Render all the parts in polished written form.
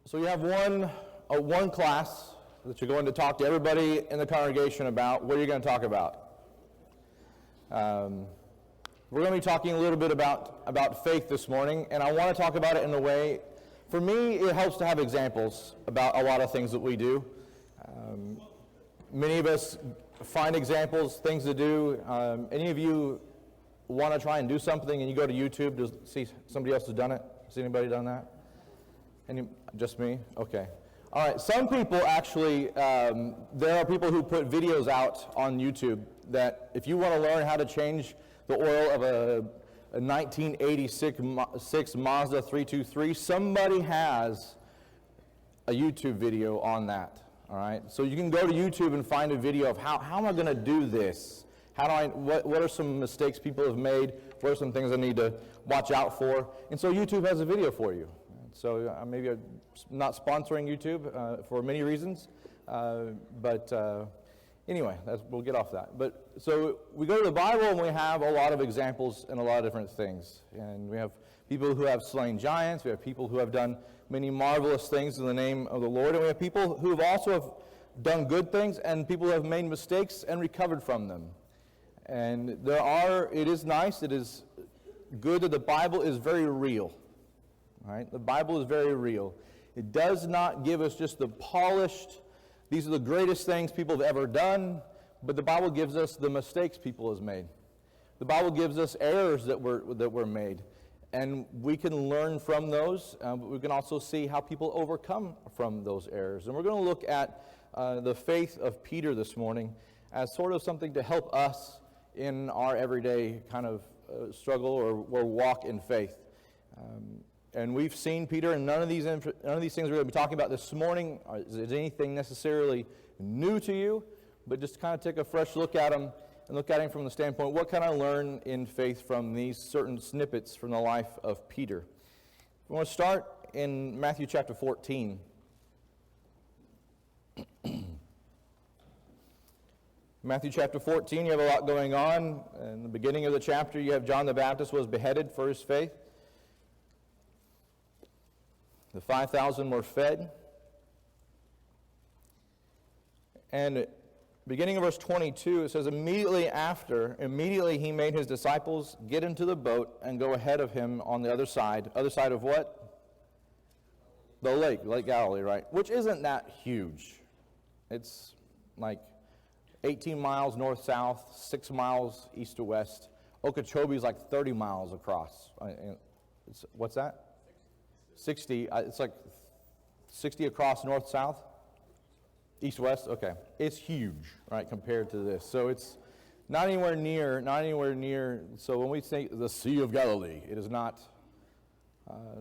So you have one class that you're going to talk to everybody in the congregation about. What are you going to talk about? We're going to be talking a little bit about faith this morning, and I want to talk about it in a way, for me, it helps to have examples about a lot of things that we do. Many of us find examples, things to do. Any of you want to try and do something and you go to YouTube to see somebody else has done it? Has anybody done that? Just me? Okay. All right. Some people actually, there are people who put videos out on YouTube that if you want to learn how to change the oil of a 1986 Mazda 323, somebody has a YouTube video on that. All right. So you can go to YouTube and find a video of how am I going to do this? What are some mistakes people have made? What are some things I need to watch out for? And so YouTube has a video for you. So maybe I'm not sponsoring YouTube for many reasons, but anyway, we'll get off that. But so we go to the Bible and we have a lot of examples and a lot of different things. And we have people who have slain giants. We have people who have done many marvelous things in the name of the Lord. And we have people who have also done good things and people who have made mistakes and recovered from them. And it is nice, it is good that the Bible is very real. Right? The Bible is very real. It does not give us just the polished, these are the greatest things people have ever done, but the Bible gives us the mistakes people have made. The Bible gives us errors that were made, and we can learn from those. But we can also see how people overcome from those errors. And we're going to look at the faith of Peter this morning as sort of something to help us in our everyday kind of struggle or walk in faith. And we've seen Peter, and none of these things we're going to be talking about this morning is anything necessarily new to you, but just kind of take a fresh look at him and look at him from the standpoint, what can I learn in faith from these certain snippets from the life of Peter? We want to start in Matthew chapter 14. Matthew chapter 14, you have a lot going on. In the beginning of the chapter, you have John the Baptist was beheaded for his faith. The 5,000 were fed. And beginning of verse 22, it says, Immediately he made his disciples get into the boat and go ahead of him on the other side. Other side of what? The Lake Galilee, right? Which isn't that huge. It's like 18 miles north-south, 6 miles east to west. Okeechobee is like 30 miles across. What's that? 60, it's like 60 across north-south? East-west? Okay. It's huge, right, compared to this. So it's not anywhere near. So when we say the Sea of Galilee, it is not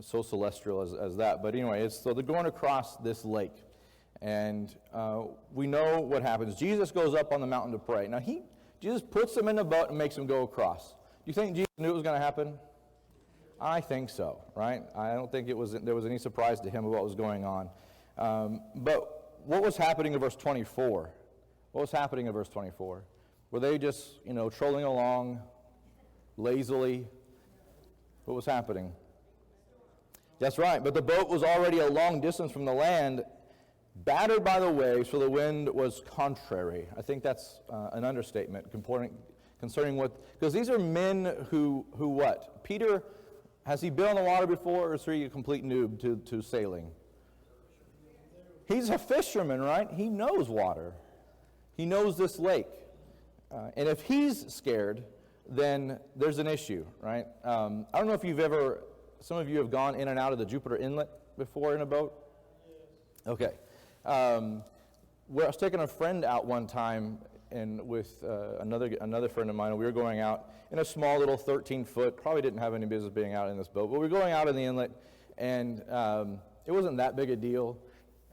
so celestial as that. But anyway, so they're going across this lake. And we know what happens. Jesus goes up on the mountain to pray. Now, Jesus puts them in the boat and makes them go across. Do you think Jesus knew it was going to happen? I think so, right? I don't think there was any surprise to him of what was going on. But what was happening in verse 24? What was happening in verse 24? Were they just, trolling along lazily? What was happening? That's right, but the boat was already a long distance from the land, battered by the waves, for the wind was contrary. I think that's an understatement concerning what, because these are men who what? Peter, has he been on the water before, or is he a complete noob to sailing? He's a fisherman, right? He knows water. He knows this lake. And if he's scared, then there's an issue, right? I don't know if some of you have gone in and out of the Jupiter Inlet before in a boat? Yes. Okay. I was taking a friend out one time and with another friend of mine, and we were going out in a small little 13-foot, probably didn't have any business being out in this boat, but we were going out in the inlet, and it wasn't that big a deal,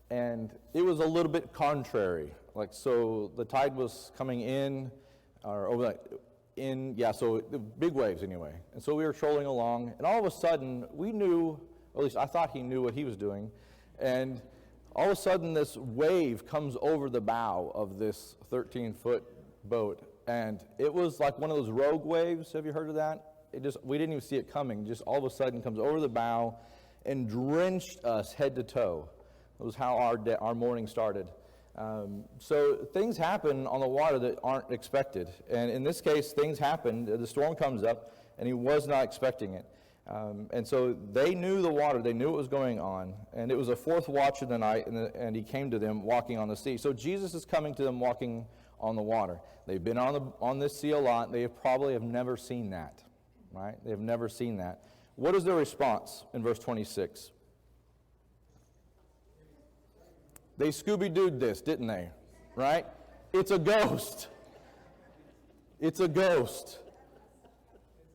and it was a little bit contrary. So the tide was coming in, so the big waves anyway. And so we were trolling along, and all of a sudden, we knew, or at least I thought he knew what he was doing, and all of a sudden this wave comes over the bow of this 13-foot boat, and it was like one of those rogue waves. Have you heard of that? We didn't even see it coming. Just all of a sudden comes over the bow and drenched us head to toe. It was how our morning started. So things happen on the water that aren't expected. And in this case, things happened. The storm comes up, and he was not expecting it. And so they knew the water. They knew what was going on. And it was the fourth watch of the night, and he came to them walking on the sea. So Jesus is coming to them walking on the water. They've been on this sea a lot. They probably have never seen that, right? They have never seen that. What is their response in verse 26? They Scooby-Dooed this, didn't they? Right? It's a ghost. It's a ghost.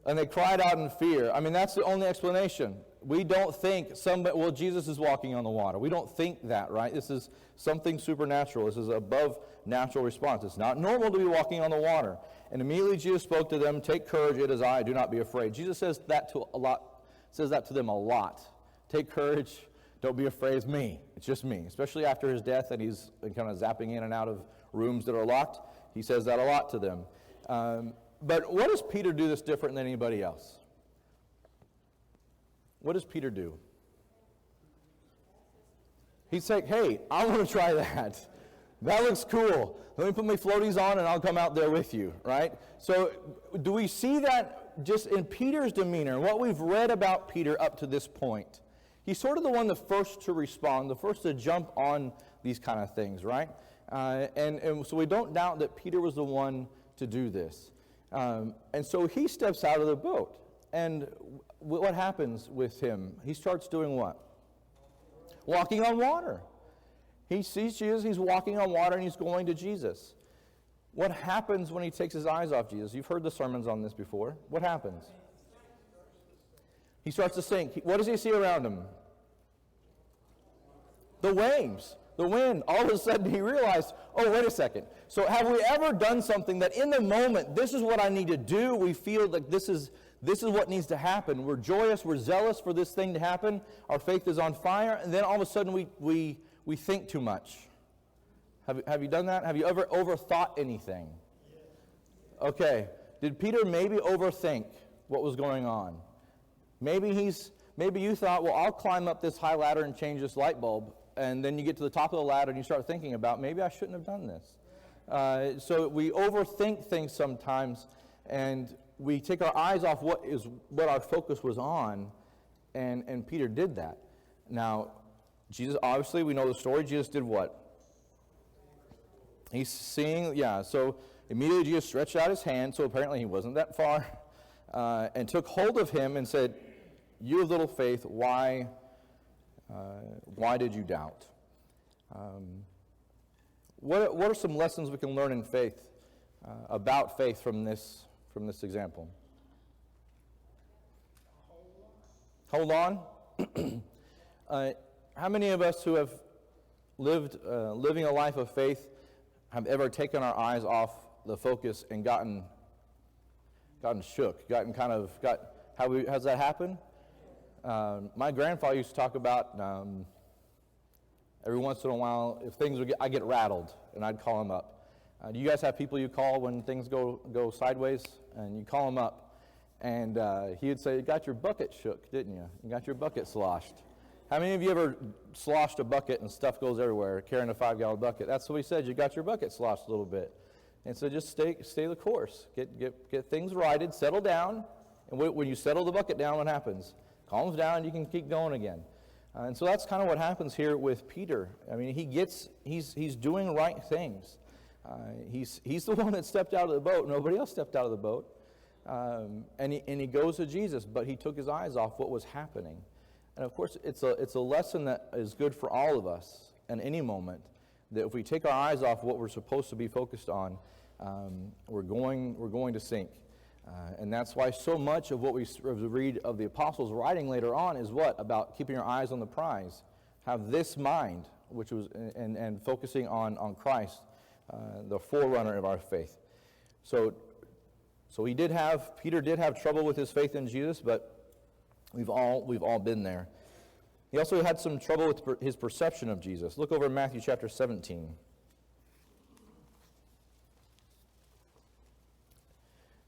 And they cried out in fear. I mean, that's the only explanation. We don't think well, Jesus is walking on the water. We don't think that, right? This is something supernatural. This is above natural response. It's not normal to be walking on the water. And immediately Jesus spoke to them, "Take courage, it is I, do not be afraid." Jesus says that to them a lot. Take courage, don't be afraid, it's me. It's just me. Especially after his death and he's kind of zapping in and out of rooms that are locked. He says that a lot to them. But what does Peter do that's different than anybody else? What does Peter do? He's like, hey, I want to try that. That looks cool. Let me put my floaties on and I'll come out there with you, right? So do we see that just in Peter's demeanor, what we've read about Peter up to this point? He's sort of the one the first to respond, the first to jump on these kind of things, right? And so we don't doubt that Peter was the one to do this. And so he steps out of the boat. And what happens with him? He starts doing what? Walking on water. He sees Jesus, he's walking on water, and he's going to Jesus. What happens when he takes his eyes off Jesus? You've heard the sermons on this before. What happens? He starts to sink. What does he see around him? The waves, the wind. All of a sudden he realized, oh, wait a second. So have we ever done something that in the moment, this is what I need to do? We feel like this is what needs to happen. We're joyous, we're zealous for this thing to happen. Our faith is on fire, and then all of a sudden we think too much. Have you done that? Have you ever overthought anything? Okay. Did Peter maybe overthink what was going on? Maybe you thought, well, I'll climb up this high ladder and change this light bulb. And then you get to the top of the ladder and you start thinking about, maybe I shouldn't have done this. So we overthink things sometimes, and we take our eyes off what our focus was on, and Peter did that. Now, Jesus, obviously, we know the story. Jesus did what? He's seeing, so immediately Jesus stretched out his hand, so apparently he wasn't that far, and took hold of him and said, "You of little faith, why did you doubt?" What are some lessons we can learn in faith, about faith from this example? Hold on. How many of us who have living a life of faith have ever taken our eyes off the focus and gotten shook, has that happened? My grandfather used to talk about every once in a while, if things I get rattled, and I'd call him up. Do you guys have people you call when things go sideways? And you call him up, and he would say, "You got your bucket shook, didn't you? You got your bucket sloshed." How many of you ever sloshed a bucket and stuff goes everywhere, carrying a 5-gallon bucket? That's what he said. You got your bucket sloshed a little bit. And so just stay the course. Get things righted, settle down, and when you settle the bucket down, what happens? Calms down, you can keep going again. And so that's kind of what happens here with Peter. I mean, he's doing right things. He's the one that stepped out of the boat. Nobody else stepped out of the boat. And he goes to Jesus, but he took his eyes off what was happening. And of course, it's a lesson that is good for all of us in any moment, that if we take our eyes off what we're supposed to be focused on, we're going to sink. And that's why so much of what we read of the apostles' writing later on is what? About keeping our eyes on the prize. Have this mind, which was and focusing on Christ, the forerunner of our faith. So Peter did have trouble with his faith in Jesus, but we've all been there. He also had some trouble with his perception of Jesus. Look over in Matthew chapter 17.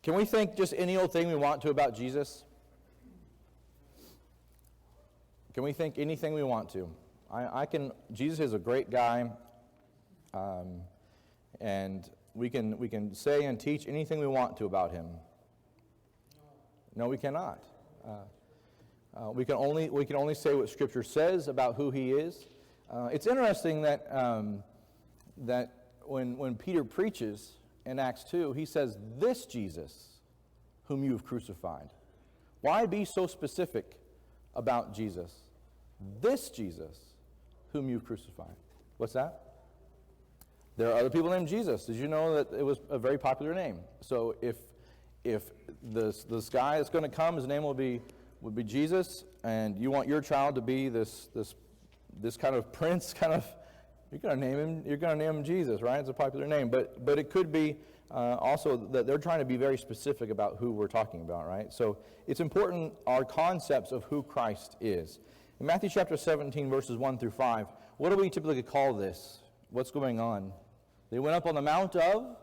Can we think just any old thing we want to about Jesus? Can we think anything we want to? Jesus is a great guy, and we can say and teach anything we want to about him. No, we cannot. We can only say what Scripture says about who he is. It's interesting that that when Peter preaches in Acts 2, he says, "This Jesus, whom you have crucified." Why be so specific about Jesus? This Jesus, whom you crucified. What's that? There are other people named Jesus. Did you know that it was a very popular name? So if this guy that's going to come, his name would be Jesus, and you want your child to be this kind of prince, you're going to name him Jesus, right? It's a popular name, but it could be also that they're trying to be very specific about who we're talking about, right? So it's important, our concepts of who Christ is. In Matthew chapter 17, verses 1 through 5, what do we typically call this? What's going on? They went up on the Mount of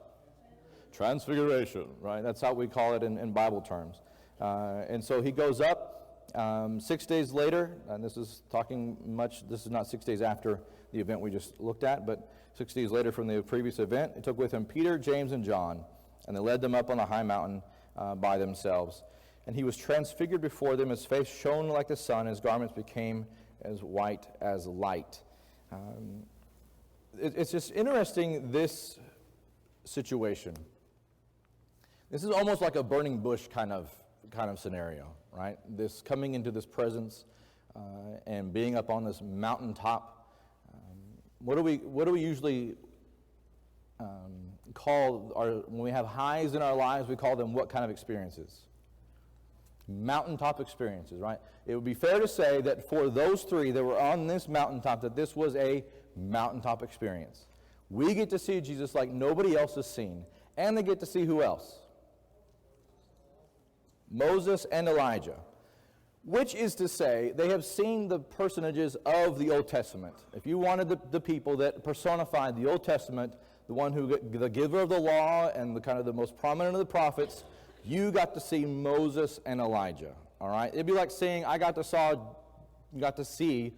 Transfiguration, right? That's how we call it in Bible terms. And so he goes up 6 days later, and this is not 6 days after the event we just looked at, but 6 days later from the previous event. He took with him Peter, James, and John, and they led them up on a high mountain by themselves. And he was transfigured before them. His face shone like the sun. His garments became as white as light. It's just interesting, this situation. This is almost like a burning bush kind of scenario, right? This coming into this presence and being up on this mountaintop. What do we usually call when we have highs in our lives? We call them what kind of experiences? Mountaintop experiences, right? It would be fair to say that for those three that were on this mountaintop, that this was a mountaintop experience. We get to see Jesus like nobody else has seen, and they get to see who else? Moses and Elijah. Which is to say, they have seen the personages of the Old Testament. If you wanted the people that personified the Old Testament, the giver of the law and the most prominent of the prophets, you got to see Moses and Elijah. All right, it'd be like saying I got to see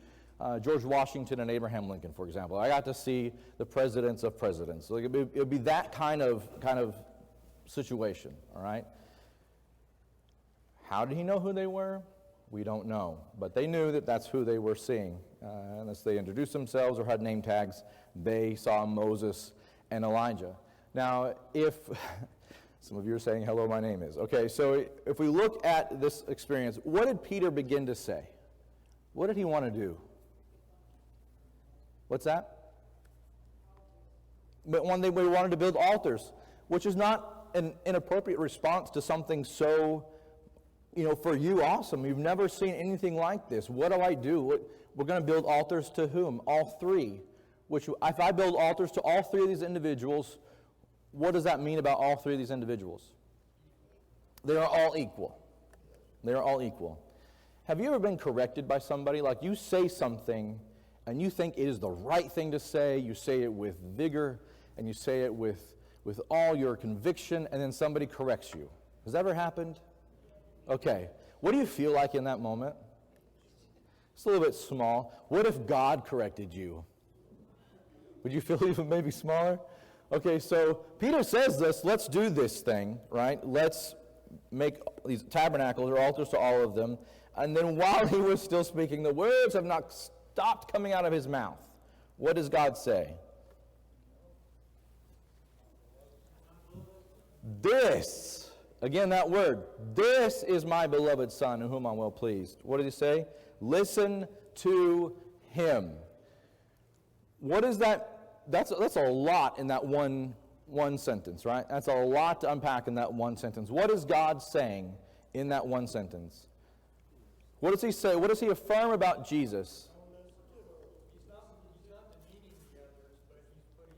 George Washington and Abraham Lincoln, for example. I got to see the presidents of presidents. So it'd be that kind of situation. All right. How did he know who they were? We don't know, but they knew that that's who they were seeing. Unless they introduced themselves or had name tags, they saw Moses and Elijah. Now, if some of you are saying, hello, my name is. Okay, so if we look at this experience, what did Peter begin to say? What did he want to do? What's that? But they wanted to build altars, which is not an inappropriate response to something so, for you, awesome. You've never seen anything like this. What do I do? We're going to build altars to whom? All three. Which, if I build altars to all three of these individuals, what does that mean about all three of these individuals? They are all equal. They are all equal. Have you ever been corrected by somebody? Like you say something, and you think it is the right thing to say. You say it with vigor, and you say it with all your conviction, and then somebody corrects you. Has that ever happened? Okay, what do you feel like in that moment? It's a little bit small. What if God corrected you? Would you feel even maybe smaller? Okay, so Peter says this, let's do this thing, right? Let's make these tabernacles or altars to all of them. And then while he was still speaking, the words have not stopped coming out of his mouth. What does God say? This. Again, that word, this is my beloved Son, in whom I'm well pleased. What did he say? Listen to him. What is that? That's a lot in that one sentence, right? That's a lot to unpack in that one sentence. What is God saying in that one sentence? What does he say? What does he affirm about Jesus? He's not the meeting togethers, but he's putting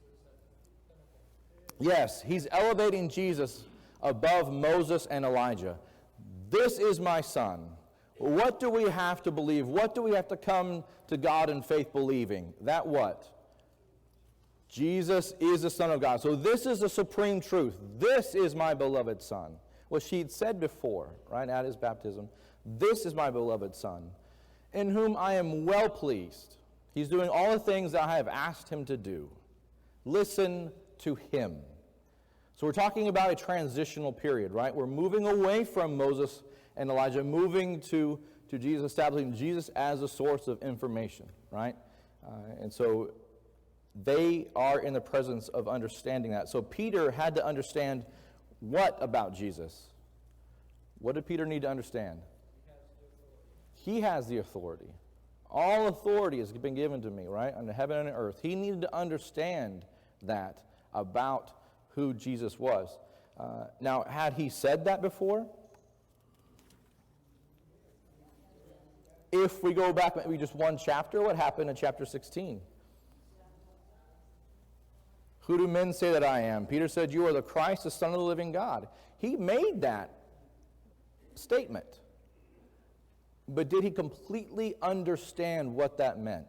Jesus at the pinnacle. Yes, he's elevating Jesus above Moses and Elijah. This is my Son. What do we have to believe? What do we have to come to God in faith believing? That what? Jesus is the Son of God. So this is the supreme truth. This is my beloved Son. Well, she'd said before, right, at his baptism, this is my beloved Son. in whom I am well pleased. He's doing all the things that I have asked him to do. Listen to him. So we're talking about a transitional period, right? We're moving away from Moses and Elijah, moving to Jesus, establishing Jesus as a source of information, right? And so they are in the presence of understanding that. So Peter had to understand what about Jesus? What did Peter need to understand? He has the authority. All authority has been given to me, right, under heaven and earth. He needed to understand that about who Jesus was. Now, had he said that before? If we go back maybe just one chapter, what happened in chapter 16? Who do men say that I am? Peter said, you are the Christ, the Son of the living God. He made that statement. But did he completely understand what that meant?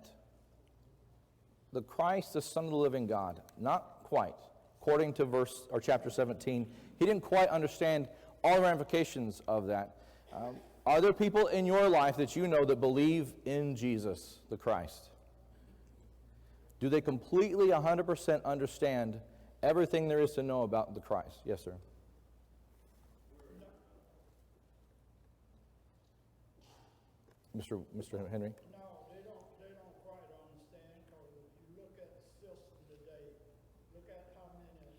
The Christ, the Son of the living God. Not quite. According to verse or chapter 17, he didn't quite understand all the ramifications of that. Are there people in your life that you know that believe in Jesus, the Christ? Do they completely 100% understand everything there is to know about the Christ? Yes, sir. Mr. Henry? No, they don't quite understand, because if you look at the system today, look at how many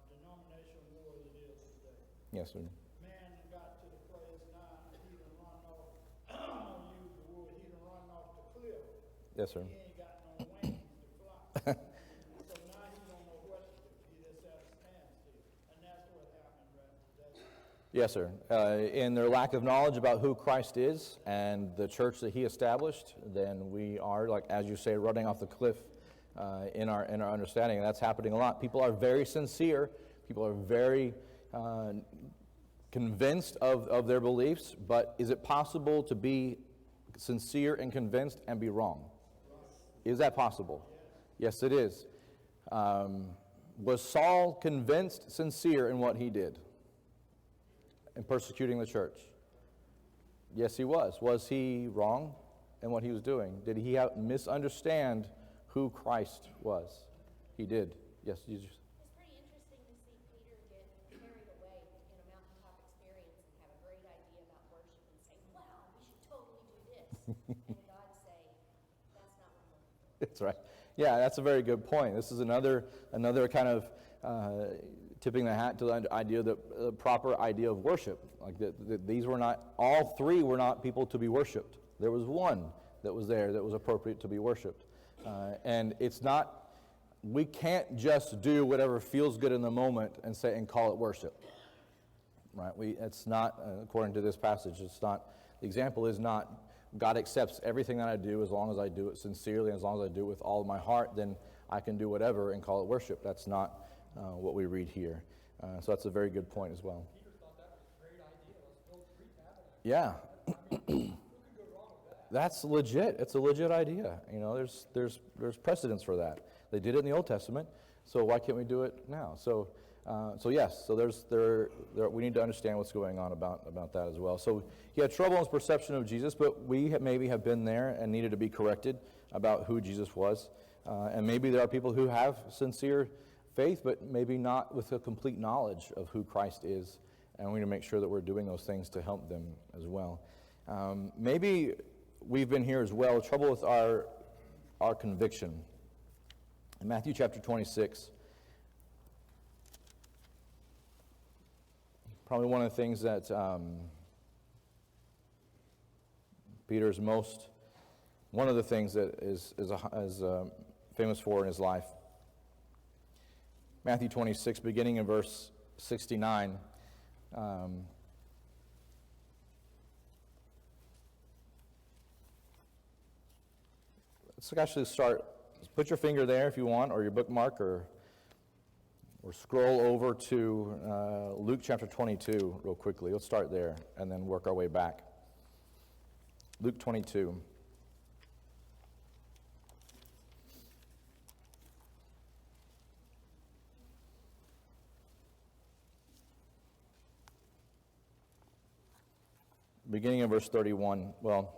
denomination wars it is today. Yes, sir. Man got to the place now, he done run off, I'll use the word, he done run off the cliff. Yes, sir. He ain't got no wings to fly. So now he don't know what to do. He just at a standstill. And that's what happened right today. Yes, sir. In their lack of knowledge about who Christ is and the church that he established, then we are, like as you say, running off the cliff in our understanding. And that's happening a lot. People are very sincere. People are very convinced of their beliefs. But is it possible to be sincere and convinced and be wrong? Is that possible? Yes, it is. Was Saul convinced, sincere in what he did? In persecuting the church? Yes, he was. Was he wrong in what he was doing? Did he misunderstand who Christ was? He did. Yes, you just... It's pretty interesting to see Peter get carried away in a mountaintop experience and have a great idea about worship and say, wow, we should totally do this. And God say, that's not what I'm looking for. That's right. Yeah, that's a very good point. This is another kind of tipping the hat to the idea, the proper idea of worship. Like these were not, all three were not people to be worshipped. There was one that was there that was appropriate to be worshipped. And it's not, we can't just do whatever feels good in the moment and say and call it worship. Right? It's not, according to this passage, it's not, the example is not, God accepts everything that I do as long as I do it sincerely, as long as I do it with all of my heart, then I can do whatever and call it worship. That's not what we read here. So that's a very good point as well. Peter thought that was a great idea. Let's build 3 tabernacles. Yeah. Who could go wrong with that? That's legit. It's a legit idea. You know, there's precedence for that. They did it in the Old Testament, so why can't we do it now? So yes, so we need to understand what's going on about that as well. So he had trouble in his perception of Jesus, but we maybe have been there and needed to be corrected about who Jesus was. And maybe there are people who have sincere faith, but maybe not with a complete knowledge of who Christ is. And we need to make sure that we're doing those things to help them as well. Maybe we've been here as well, trouble with our conviction. In Matthew chapter 26, probably one of the things that Peter's one of the things that is famous for in his life. Matthew 26, beginning in verse 69. Let's actually start. Put your finger there if you want, or your bookmark, or scroll over to Luke chapter 22 real quickly. Let's start there and then work our way back. Luke 22. Beginning in verse 31. Well,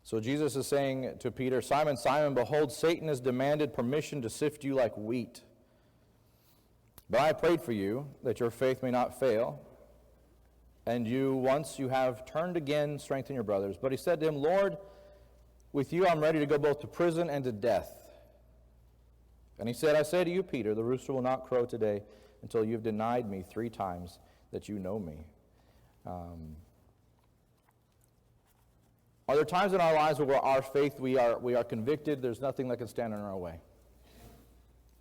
So Jesus is saying to Peter, Simon, Simon, behold, Satan has demanded permission to sift you like wheat. But I prayed for you that your faith may not fail. And you, once you have turned again, strengthen your brothers. But he said to him, Lord, with you I'm ready to go both to prison and to death. And he said, I say to you, Peter, the rooster will not crow today until you've denied me 3 times that you know me. Are there times in our lives where our faith, we are convicted, there's nothing that can stand in our way?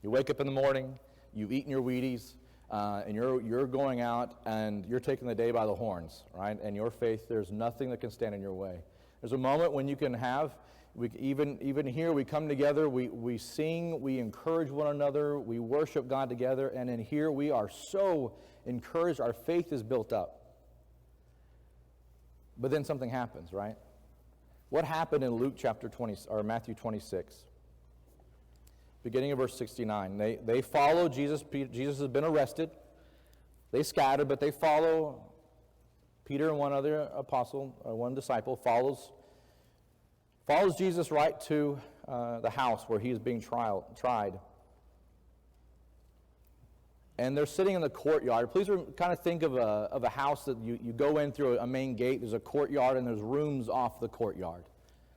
You wake up in the morning, you've eaten your Wheaties, and you're going out and you're taking the day by the horns, right? And your faith, there's nothing that can stand in your way. There's a moment when you can have, even here, we come together, we sing, we encourage one another, we worship God together, and in here we are so encouraged, our faith is built up. But then something happens, right? What happened in Luke chapter 20, or Matthew 26? Beginning of verse 69. They follow Jesus. Jesus has been arrested. They scattered, but they follow Peter and one other apostle, or one disciple, follows Jesus right to the house where he is being tried. And they're sitting in the courtyard. Please kind of think of a house that you go in through a main gate. There's a courtyard and there's rooms off the courtyard.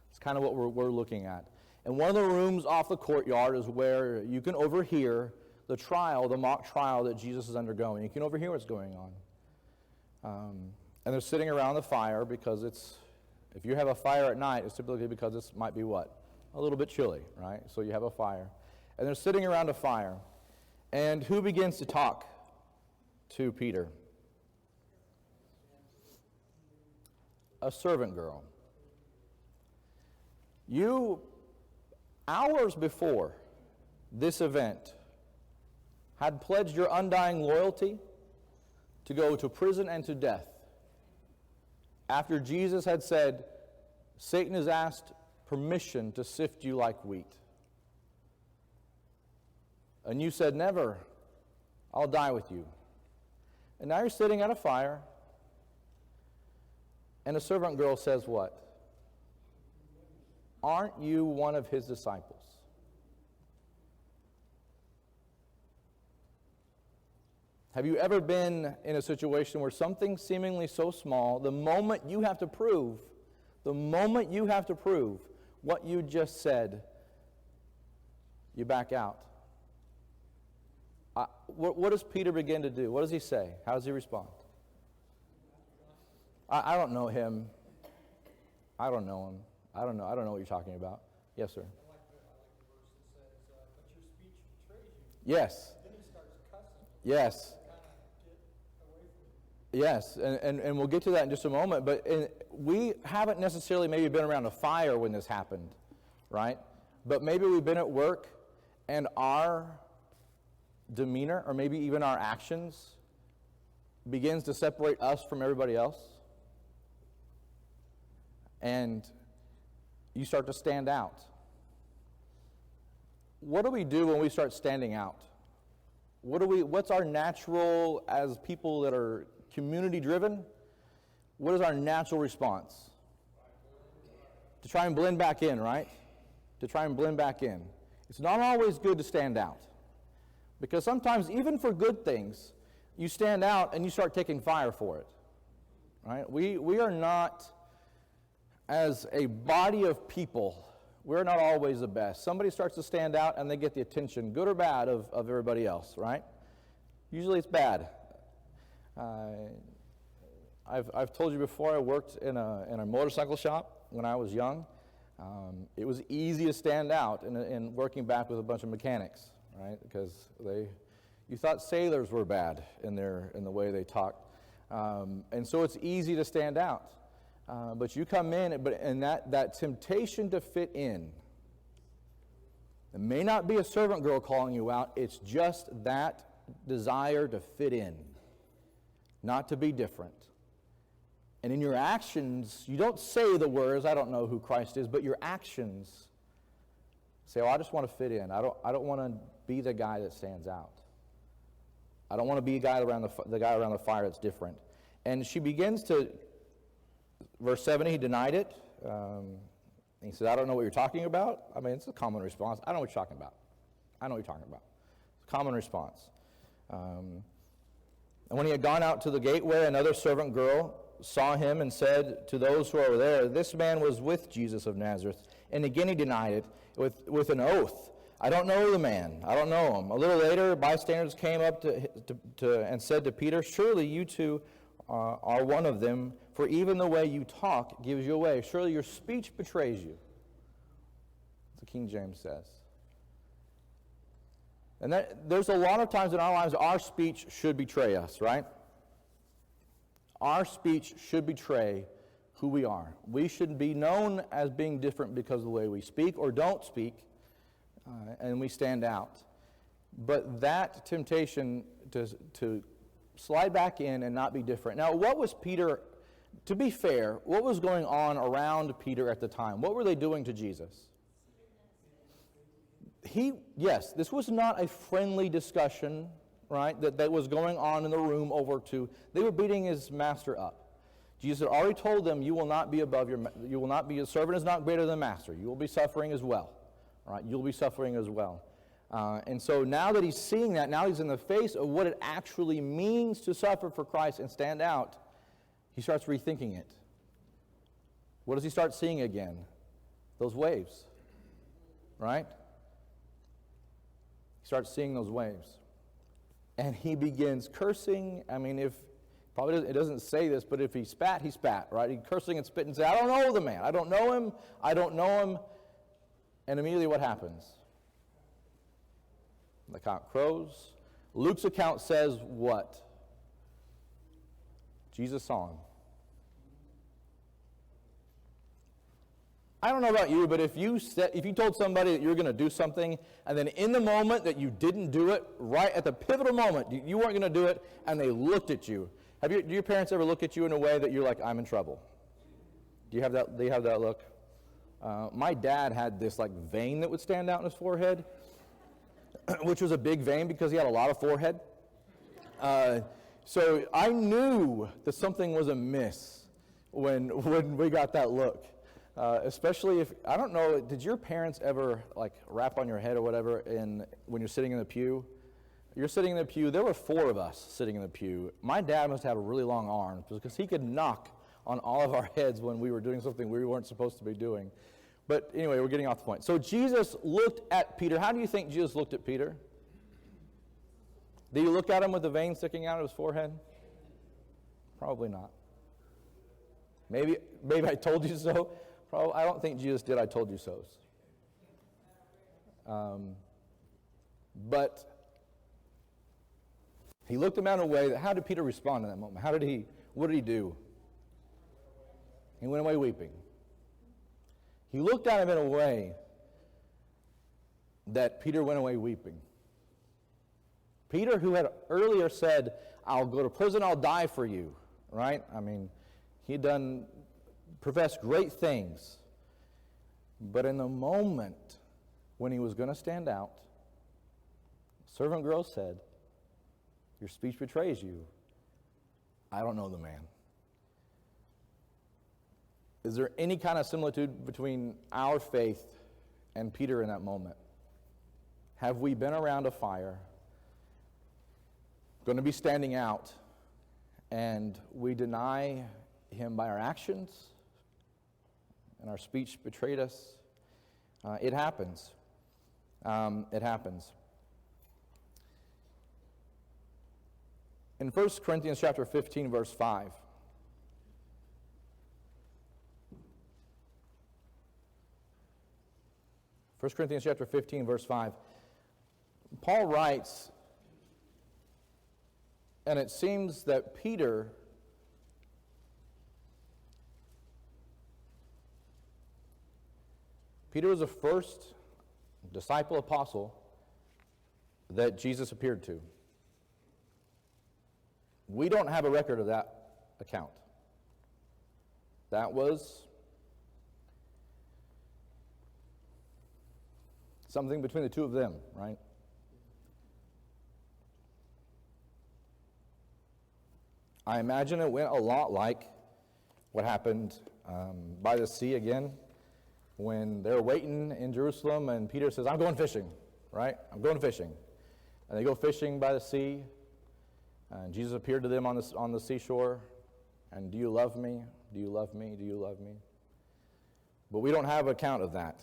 It's kind of what we're looking at. And one of the rooms off the courtyard is where you can overhear the trial, the mock trial that Jesus is undergoing. You can overhear what's going on. And they're sitting around the fire because if you have a fire at night, it's typically because it might be what? A little bit chilly, right? So you have a fire. And they're sitting around a fire. And who begins to talk to Peter? A servant girl. You, hours before this event, had pledged your undying loyalty to go to prison and to death. After Jesus had said, Satan has asked permission to sift you like wheat. And you said, never, I'll die with you. And now you're sitting at a fire, and a servant girl says what? Aren't you one of his disciples? Have you ever been in a situation where something seemingly so small, the moment you have to prove what you just said, you back out? What does Peter begin to do? What does he say? How does he respond? I don't know him. I don't know him. I don't know what you're talking about. Yes, sir. I like the verse that says, but your speech betrays you. Yes. Then he starts cussing. Yes. Kind of get away from you. Yes, and we'll get to that in just a moment, but we haven't necessarily maybe been around a fire when this happened, right? But maybe we've been at work and our demeanor, or maybe even our actions, begins to separate us from everybody else. And you start to stand out. What do we do when we start standing out? What's our natural, as people that are community driven, what is our natural response? To try and blend back in, right? To try and blend back in. It's not always good to stand out. Because sometimes, even for good things, you stand out and you start taking fire for it. Right? We are not, as a body of people, we're not always the best. Somebody starts to stand out and they get the attention, good or bad, of everybody else, right? Usually it's bad. I've told you before, I worked in a motorcycle shop when I was young. It was easy to stand out in working back with a bunch of mechanics, right? Because you thought sailors were bad in the way they talked, and so it's easy to stand out. But you come in, and that temptation to fit in, it may not be a servant girl calling you out. It's just that desire to fit in, not to be different. And in your actions, you don't say the words, I don't know who Christ is, but your actions say, oh, I just want to fit in. I don't want to be the guy that stands out. I don't want to be the guy around the fire that's different. And she begins to, verse 70, he denied it. And he said, I don't know what you're talking about. I mean, it's a common response. I don't know what you're talking about. I know what you're talking about. It's a common response. And when he had gone out to the gateway, another servant girl saw him and said to those who were there, this man was with Jesus of Nazareth. And again he denied it with an oath. I don't know the man. I don't know him. A little later, bystanders came up and said to Peter, surely you too are one of them, for even the way you talk gives you away. Surely your speech betrays you. That's what King James says. And there's a lot of times in our lives our speech should betray us, right? Our speech should betray who we are. We should be known as being different because of the way we speak or don't speak, and we stand out. But that temptation to slide back in and not be different. Now, what was Peter, to be fair, what was going on around Peter at the time? What were they doing to Jesus? Yes, this was not a friendly discussion, right, that was going on in the room they were beating his master up. Jesus had already told them, you will not be a servant is not greater than master. You will be suffering as well, right? You'll be suffering as well. And so now that he's seeing that, now he's in the face of what it actually means to suffer for Christ and stand out, he starts rethinking it. What does he start seeing again? Those waves, right? He starts seeing those waves. And he begins cursing. I mean, it doesn't say this, but if he spat, right? He's cursing and spitting and saying, I don't know the man. I don't know him. I don't know him. And immediately what happens? The cock crows. Luke's account says what? Jesus saw him. I don't know about you, but if you told somebody that you're going to do something, and then in the moment that you didn't do it, right at the pivotal moment, you weren't going to do it, and they looked at you. Do your parents ever look at you in a way that you're like, I'm in trouble? Do you have that look? My dad had this like vein that would stand out in his forehead, which was a big vein because he had a lot of forehead. So I knew that something was amiss when we got that look. Especially if, I don't know, did your parents ever like rap on your head or whatever when you're sitting in the pew? You're sitting in the pew. There were 4 of us sitting in the pew. My dad must have a really long arm because he could knock on all of our heads when we were doing something we weren't supposed to be doing. But anyway, we're getting off the point. So Jesus looked at Peter. How do you think Jesus looked at Peter? Did he look at him with the vein sticking out of his forehead? Probably not. Maybe I told you so. Probably, I don't think Jesus did I told you so's. But he looked him out in a way that, how did Peter respond in that moment? What did he do? He went away weeping. He looked at him in a way that Peter went away weeping. Peter, who had earlier said, I'll go to prison, I'll die for you, right? I mean, he'd professed great things. But in the moment when he was going to stand out, servant girl said, your speech betrays you. I don't know the man. Is there any kind of similitude between our faith and Peter in that moment? Have we been around a fire, going to be standing out, and we deny him by our actions, and our speech betrayed us? It happens. It happens. In 1 Corinthians chapter 15, verse 5, Paul writes, and it seems that Peter was the first disciple apostle that Jesus appeared to. We don't have a record of that account. That was something between the two of them, right? I imagine it went a lot like what happened by the sea again when they're waiting in Jerusalem and Peter says, I'm going fishing, right? I'm going fishing. And they go fishing by the sea. And Jesus appeared to them on the seashore. And do you love me? Do you love me? Do you love me? But we don't have account of that.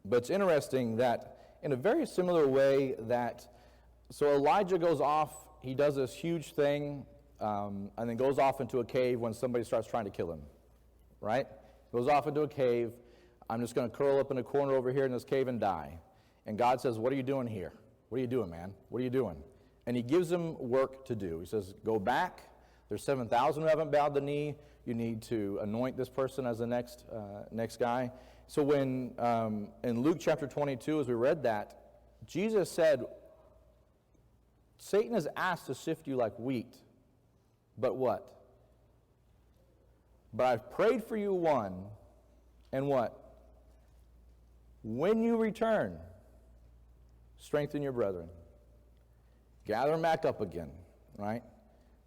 But it's interesting that in a very similar way that, so Elijah goes off, he does this huge thing, and then goes off into a cave when somebody starts trying to kill him, right? Goes off into a cave. I'm just going to curl up in a corner over here in this cave and die. And God says, what are you doing here? What are you doing, man? What are you doing? And he gives him work to do. He says, go back. There's 7,000 who haven't bowed the knee. You need to anoint this person as the next guy. So when, in Luke chapter 22, as we read that, Jesus said, Satan is asked to sift you like wheat, but what? But I've prayed for you one, and what? When you return, strengthen your brethren. Gather them back up again, right?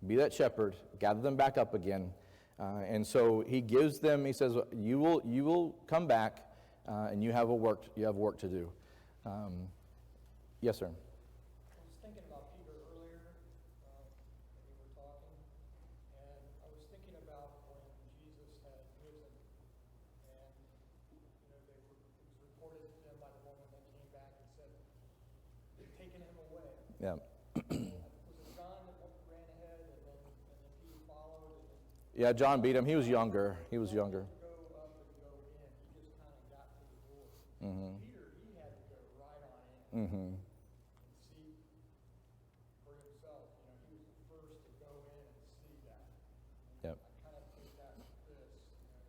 Be that shepherd, gather them back up again. And so he gives them, he says, you will come back, and you have work to do. Yes, sir. I was thinking about Peter earlier, when we were talking, and I was thinking about when Jesus had risen, and it was reported to them by the woman that came back and said, they've taken him away. Yeah. Was it John that ran ahead, and then Peter followed? Yeah, John beat him. He was younger. He was younger. Go up and go in. He just kind of got to the door. Mm-hmm. Peter, he had to go right on in. Mm-hmm. And see for himself. He was the first to go in and see that. Yep. I kind of think that with this.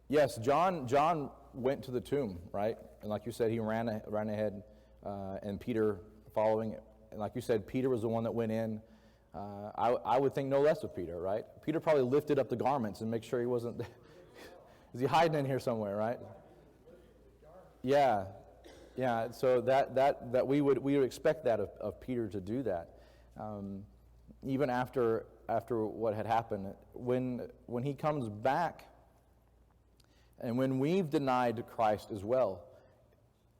Yes, John went to the tomb, right? And like you said, he ran ahead, and Peter following. And like you said, Peter was the one that went in. I would think no less of Peter, right? Peter probably lifted up the garments and make sure he wasn't. Is he hiding in here somewhere, right? Yeah. So that we would expect that of Peter to do that, even after what had happened. When he comes back, and when we've denied Christ as well,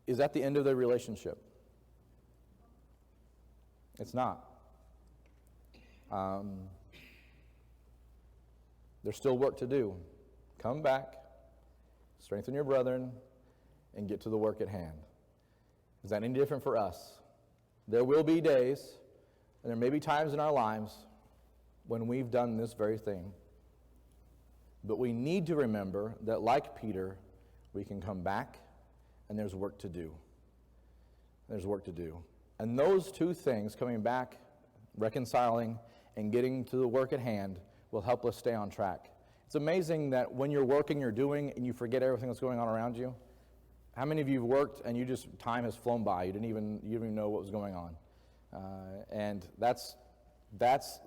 is that the end of their relationship? It's not. There's still work to do. Come back, strengthen your brethren, and get to the work at hand. Is that any different for us? There will be days, and there may be times in our lives when we've done this very thing. But we need to remember that, like Peter, we can come back, and there's work to do. There's work to do. And those two things, coming back, reconciling, and getting to the work at hand, will help us stay on track. It's amazing that when you're working, you're doing, and you forget everything that's going on around you. How many of you have worked and time has flown by? You didn't even know what was going on. And that's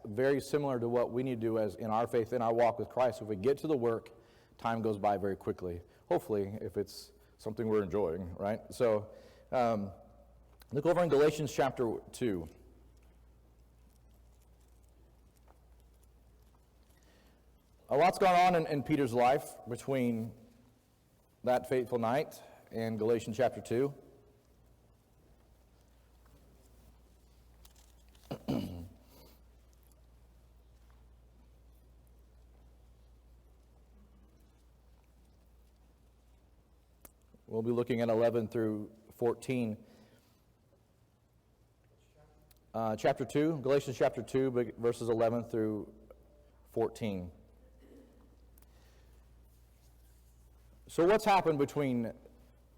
very similar to what we need to do as in our faith, in our walk with Christ. If we get to the work, time goes by very quickly. Hopefully, if it's something we're enjoying, right? So, look over in Galatians chapter 2. A lot's gone on in Peter's life between that fateful night and Galatians chapter 2. We'll be looking at 11 through 14. Chapter 2, Galatians chapter 2, verses 11 through 14. So what's happened between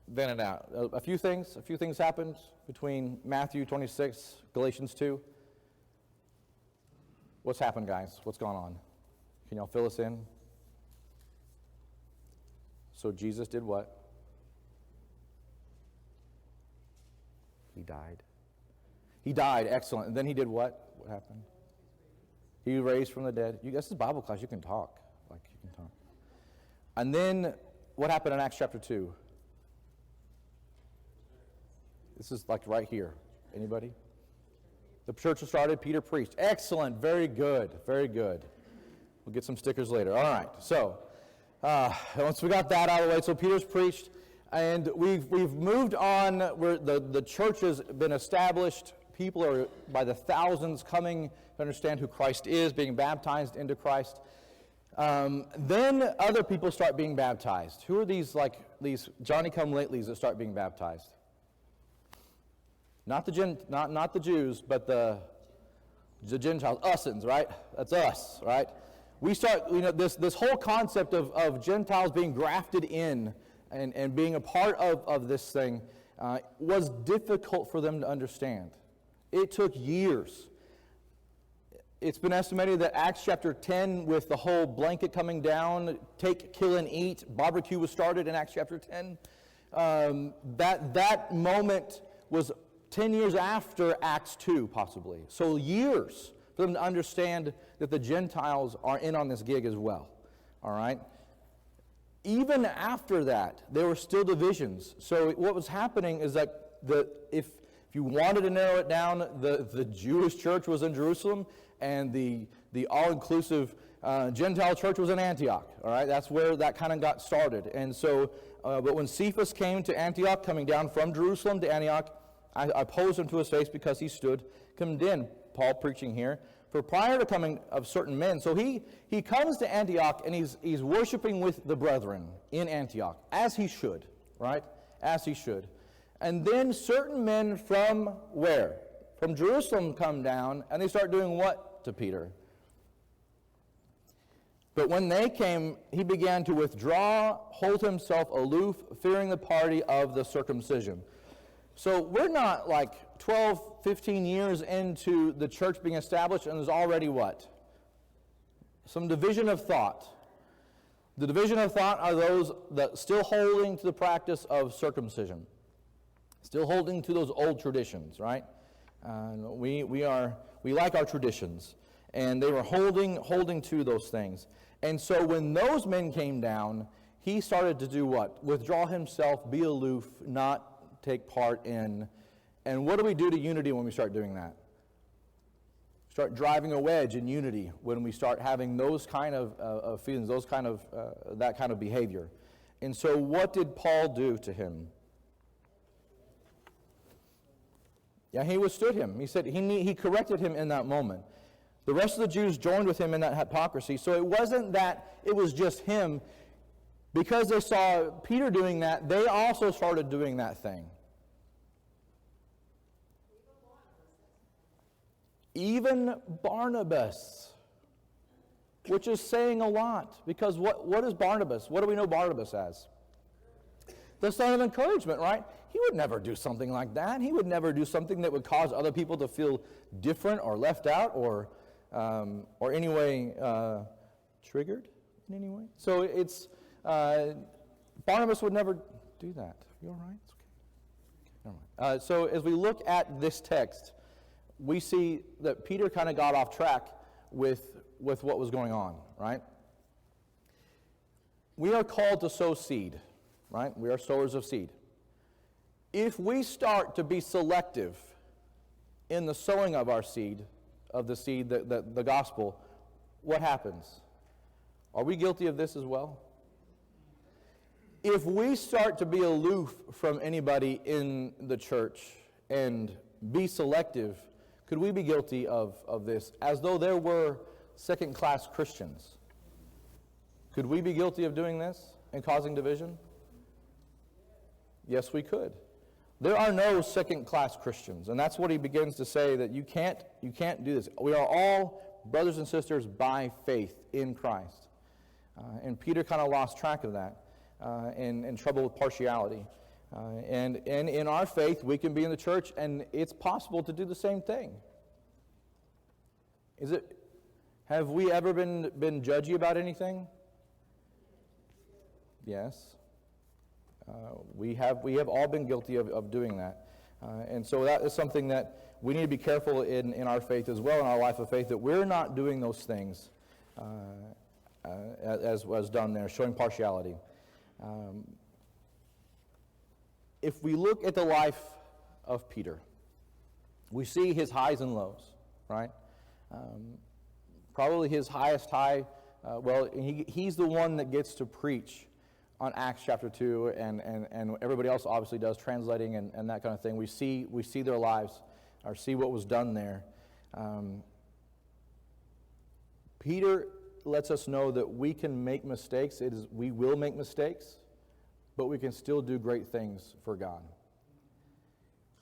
then and now? A few things happened between Matthew 26, Galatians 2. What's happened, guys? What's gone on? Can y'all fill us in? So Jesus did what? He died. He died, excellent. And then he did what? What happened? He raised from the dead. This is Bible class, you can talk. And then, what happened in Acts chapter 2? This is like right here. Anybody? The church was started, Peter preached. Excellent, very good, very good. We'll get some stickers later. All right, so, Once we got that out of the way, so Peter's preached, and we've moved on where the church has been established. People are by the thousands coming to understand who Christ is, being baptized into Christ. Then other people start being baptized. Who are these Johnny-come-latelys that start being baptized? Not the Jews, but the Gentiles, usins, right? That's us, right? We start, this whole concept of Gentiles being grafted in and being a part of this thing was difficult for them to understand. It took years. It's been estimated that Acts chapter 10, with the whole blanket coming down, take, kill, and eat, barbecue was started in Acts chapter 10. That moment was 10 years after Acts 2, possibly. So years for them to understand that the Gentiles are in on this gig as well. All right? Even after that, there were still divisions. So what was happening is that if you wanted to narrow it down, the Jewish church was in Jerusalem, and the all-inclusive Gentile church was in Antioch. All right? That's where that kind of got started. And so, but when Cephas came to Antioch, coming down from Jerusalem to Antioch, I opposed him to his face because he stood condemned. Paul preaching here. For prior to coming of certain men, so he comes to Antioch and he's worshiping with the brethren in Antioch, as he should, right? As he should. And then certain men from where? From Jerusalem come down, and they start doing what to Peter? But when they came, he began to withdraw, hold himself aloof, fearing the party of the circumcision. So we're not like 12, 15 years into the church being established, and there's already what? Some division of thought. The division of thought are those that still holding to the practice of circumcision, still holding to those old traditions, right? We like our traditions, and they were holding to those things. And so when those men came down, he started to do what? Withdraw himself, be aloof, not take part in. And what do we do to unity when we start doing that? Start driving a wedge in unity when we start having those kind of feelings, that kind of behavior. And so what did Paul do to him? Yeah, he withstood him. He said he corrected him in that moment. The rest of the Jews joined with him in that hypocrisy. So it wasn't that it was just him. Because they saw Peter doing that, they also started doing that thing. Even Barnabas, which is saying a lot. Because what is Barnabas? What do we know Barnabas as? The son of encouragement, right? He would never do something like that. He would never do something that would cause other people to feel different or left out or anyway triggered in any way. So it's Barnabas would never do that. You all right? It's okay. Never mind. So as we look at this text, we see that Peter kind of got off track with what was going on, right? We are called to sow seed, right? We are sowers of seed. If we start to be selective in the sowing of our seed, of the seed, the gospel, what happens? Are we guilty of this as well? If we start to be aloof from anybody in the church and be selective, could we be guilty of this as though there were second-class Christians? Could we be guilty of doing this and causing division? Yes, we could. There are no second-class Christians, and that's what he begins to say, that you can't do this. We are all brothers and sisters by faith in Christ. And Peter kind of lost track of that in trouble with partiality. And in our faith, we can be in the church, and it's possible to do the same thing. Have we ever been judgy about anything? Yes. We have all been guilty of doing that. And so that is something that we need to be careful in our faith as well, in our life of faith, that we're not doing those things as was done there, showing partiality. If we look at the life of Peter, we see his highs and lows, right? Probably his highest high He's the one that gets to preach on Acts chapter 2, and everybody else obviously does, translating and that kind of thing. We see their lives, or see what was done there. Peter lets us know that we can make mistakes. We will make mistakes, but we can still do great things for God.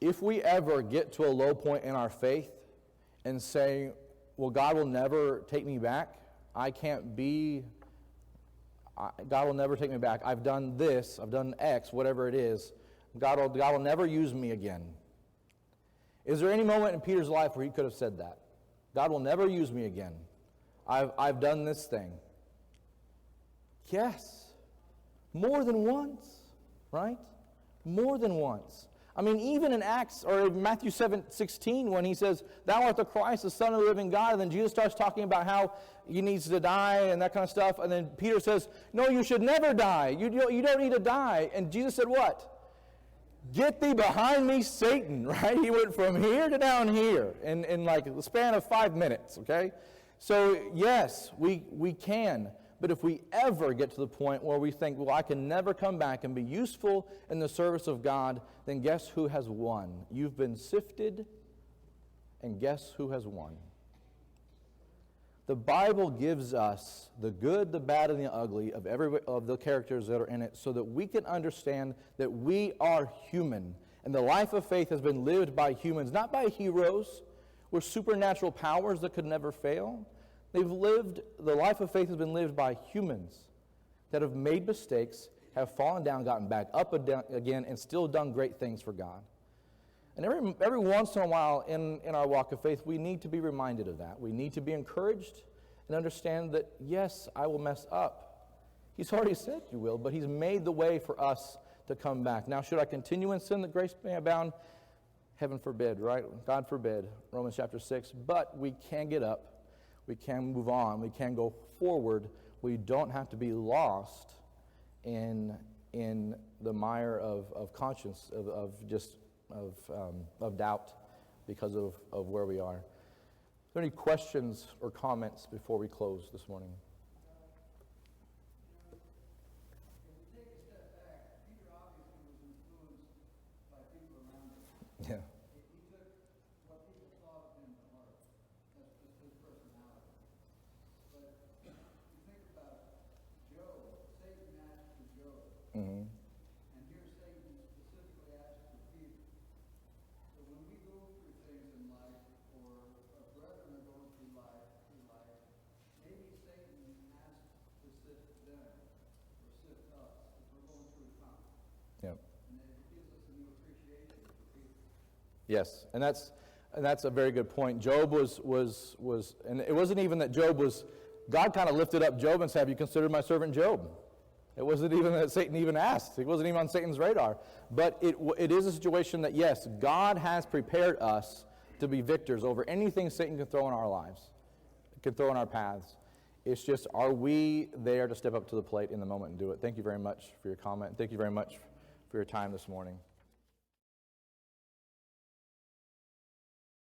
If we ever get to a low point in our faith and say, well, God will never take me back, God will never take me back. I've done this, I've done X, whatever it is. God will never use me again. Is there any moment in Peter's life where he could have said that? God will never use me again. I've done this thing. Yes. More than once, right? More than once. I mean, even in Acts, or in Matthew 7:16, when he says, "Thou art the Christ, the Son of the living God," and then Jesus starts talking about how he needs to die and that kind of stuff, and then Peter says, "No, you should never die. You don't need to die." And Jesus said what? "Get thee behind me, Satan," right? He went from here to down here in like the span of 5 minutes, okay? So yes, we can. But if we ever get to the point where we think, well, I can never come back and be useful in the service of God, then guess who has won? You've been sifted, and guess who has won? The Bible gives us the good, the bad, and the ugly of every of the characters that are in it, so that we can understand that we are human. And the life of faith has been lived by humans, not by heroes with supernatural powers that could never fail. The life of faith has been lived by humans that have made mistakes, have fallen down, gotten back up again, and still done great things for God. And every once in a while in our walk of faith, we need to be reminded of that. We need to be encouraged and understand that, yes, I will mess up. He's already said you will, but he's made the way for us to come back. Now, should I continue in sin that grace may abound? Heaven forbid, right? God forbid, Romans chapter 6. But we can get up. We can move on. We can go forward. We don't have to be lost in the mire of conscience, of doubt because of where we are. Are there any questions or comments before we close this morning? Yeah. Mm-hmm. And here Satan specifically asks for Peter. So when we go through things in life, or a brethren are going through life, maybe Satan asks to sift them, or sift us, if we're going through a time. Yep. And it gives us a new appreciation for Peter. Yes, and that's a very good point. Job was, and it wasn't even that Job was, God kind of lifted up Job and said, "Have you considered my servant Job?" It wasn't even that Satan even asked. It wasn't even on Satan's radar. But it is a situation that, yes, God has prepared us to be victors over anything Satan can throw in our lives, can throw in our paths. It's just, are we there to step up to the plate in the moment and do it? Thank you very much for your comment. Thank you very much for your time this morning.